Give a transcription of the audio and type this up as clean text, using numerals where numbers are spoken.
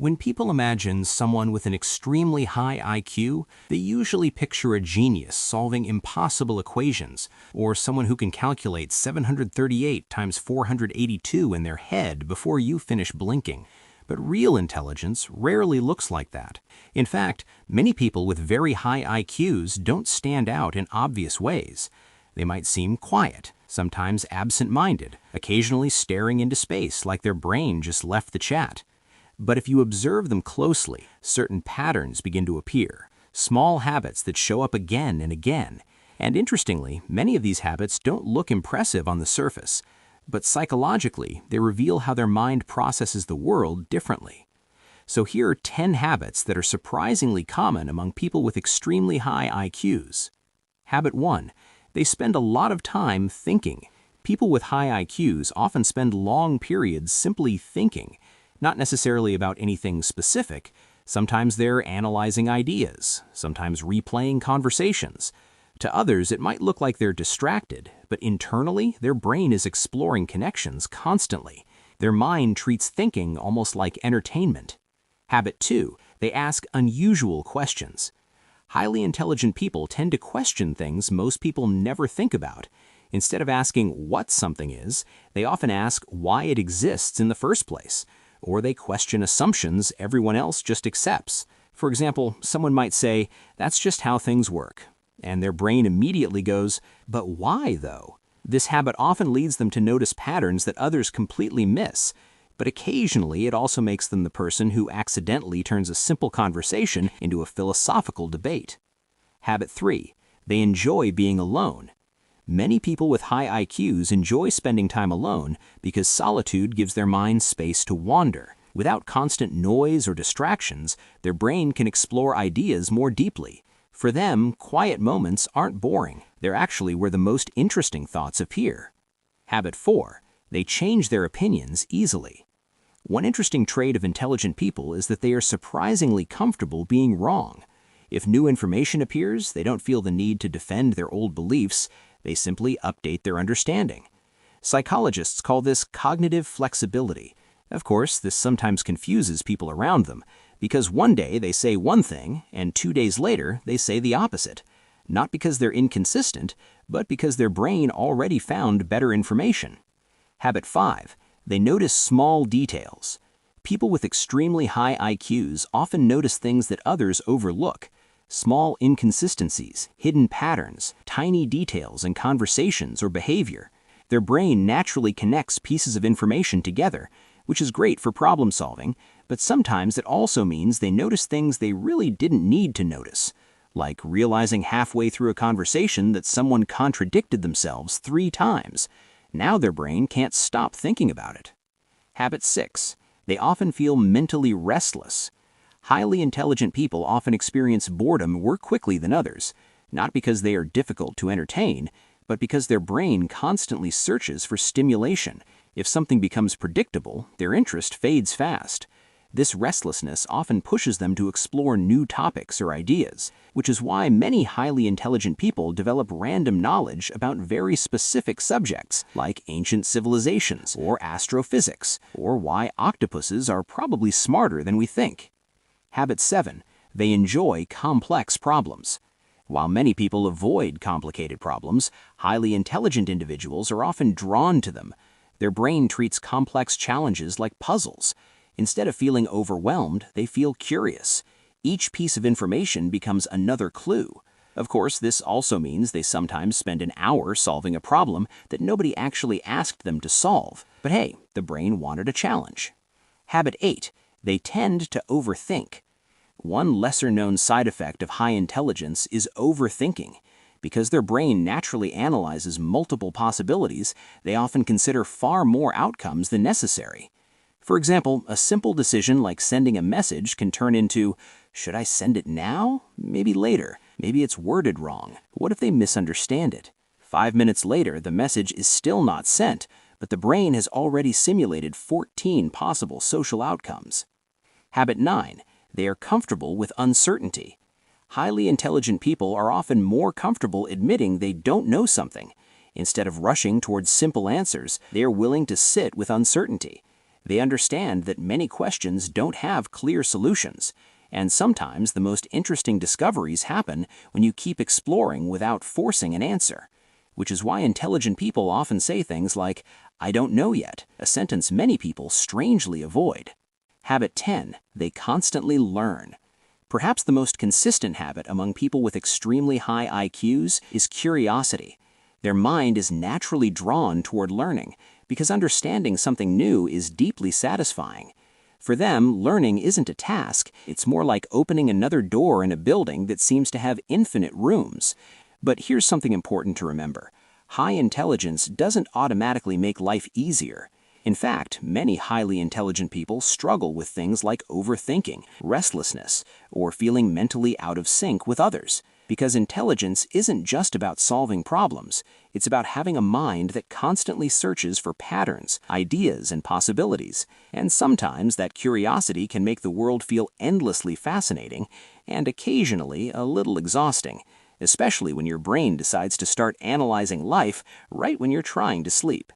When people imagine someone with an extremely high IQ, they usually picture a genius solving impossible equations, or someone who can calculate 738 times 482 in their head before you finish blinking. But real intelligence rarely looks like that. In fact, many people with very high IQs don't stand out in obvious ways. They might seem quiet, sometimes absent-minded, occasionally staring into space like their brain just left the chat. But if you observe them closely, certain patterns begin to appear, small habits that show up again and again. And interestingly, many of these habits don't look impressive on the surface, but psychologically, they reveal how their mind processes the world differently. So here are 10 habits that are surprisingly common among people with extremely high IQs. Habit 1. They spend a lot of time thinking. People with high IQs often spend long periods simply thinking, not necessarily about anything specific. Sometimes they're analyzing ideas, sometimes replaying conversations. To others, it might look like they're distracted, but internally, their brain is exploring connections constantly. Their mind treats thinking almost like entertainment. Habit 2. They ask unusual questions. Highly intelligent people tend to question things most people never think about. Instead of asking what something is, they often ask why it exists in the first place. Or they question assumptions everyone else just accepts. For example, someone might say, "That's just how things work." And their brain immediately goes, "But why, though?" This habit often leads them to notice patterns that others completely miss. But occasionally, it also makes them the person who accidentally turns a simple conversation into a philosophical debate. Habit 3. They enjoy being alone. Many people with high IQs enjoy spending time alone because solitude gives their minds space to wander. Without constant noise or distractions, their brain can explore ideas more deeply. For them, quiet moments aren't boring. They're actually where the most interesting thoughts appear. Habit 4. They change their opinions easily. One interesting trait of intelligent people is that they are surprisingly comfortable being wrong. If new information appears, they don't feel the need to defend their old beliefs. They simply update their understanding. Psychologists call this cognitive flexibility. Of course, this sometimes confuses people around them, because one day they say one thing, and 2 days later they say the opposite. Not because they're inconsistent, but because their brain already found better information. Habit 5. They notice small details. People with extremely high IQs often notice things that others overlook. Small inconsistencies, hidden patterns, tiny details in conversations or behavior. Their brain naturally connects pieces of information together, which is great for problem solving, but sometimes it also means they notice things they really didn't need to notice, like realizing halfway through a conversation that someone contradicted themselves 3 times. Now their brain can't stop thinking about it. Habit 6. They often feel mentally restless. Highly intelligent people often experience boredom more quickly than others, not because they are difficult to entertain, but because their brain constantly searches for stimulation. If something becomes predictable, their interest fades fast. This restlessness often pushes them to explore new topics or ideas, which is why many highly intelligent people develop random knowledge about very specific subjects, like ancient civilizations or astrophysics, or why octopuses are probably smarter than we think. Habit 7. They enjoy complex problems. While many people avoid complicated problems, highly intelligent individuals are often drawn to them. Their brain treats complex challenges like puzzles. Instead of feeling overwhelmed, they feel curious. Each piece of information becomes another clue. Of course, this also means they sometimes spend an hour solving a problem that nobody actually asked them to solve. But hey, the brain wanted a challenge. Habit 8. They tend to overthink. One lesser-known side effect of high intelligence is overthinking. Because their brain naturally analyzes multiple possibilities, they often consider far more outcomes than necessary. For example, a simple decision like sending a message can turn into, should I send it now? Maybe later. Maybe it's worded wrong. What if they misunderstand it? 5 minutes later, the message is still not sent, but the brain has already simulated 14 possible social outcomes. Habit 9. They are comfortable with uncertainty. Highly intelligent people are often more comfortable admitting they don't know something. Instead of rushing towards simple answers, they are willing to sit with uncertainty. They understand that many questions don't have clear solutions, and sometimes the most interesting discoveries happen when you keep exploring without forcing an answer, which is why intelligent people often say things like, "I don't know yet," a sentence many people strangely avoid. Habit 10. They constantly learn. Perhaps the most consistent habit among people with extremely high IQs is curiosity. Their mind is naturally drawn toward learning because understanding something new is deeply satisfying. For them, learning isn't a task, it's more like opening another door in a building that seems to have infinite rooms. But here's something important to remember. High intelligence doesn't automatically make life easier. In fact, many highly intelligent people struggle with things like overthinking, restlessness, or feeling mentally out of sync with others. Because intelligence isn't just about solving problems, it's about having a mind that constantly searches for patterns, ideas, and possibilities. And sometimes that curiosity can make the world feel endlessly fascinating and occasionally a little exhausting, especially when your brain decides to start analyzing life right when you're trying to sleep.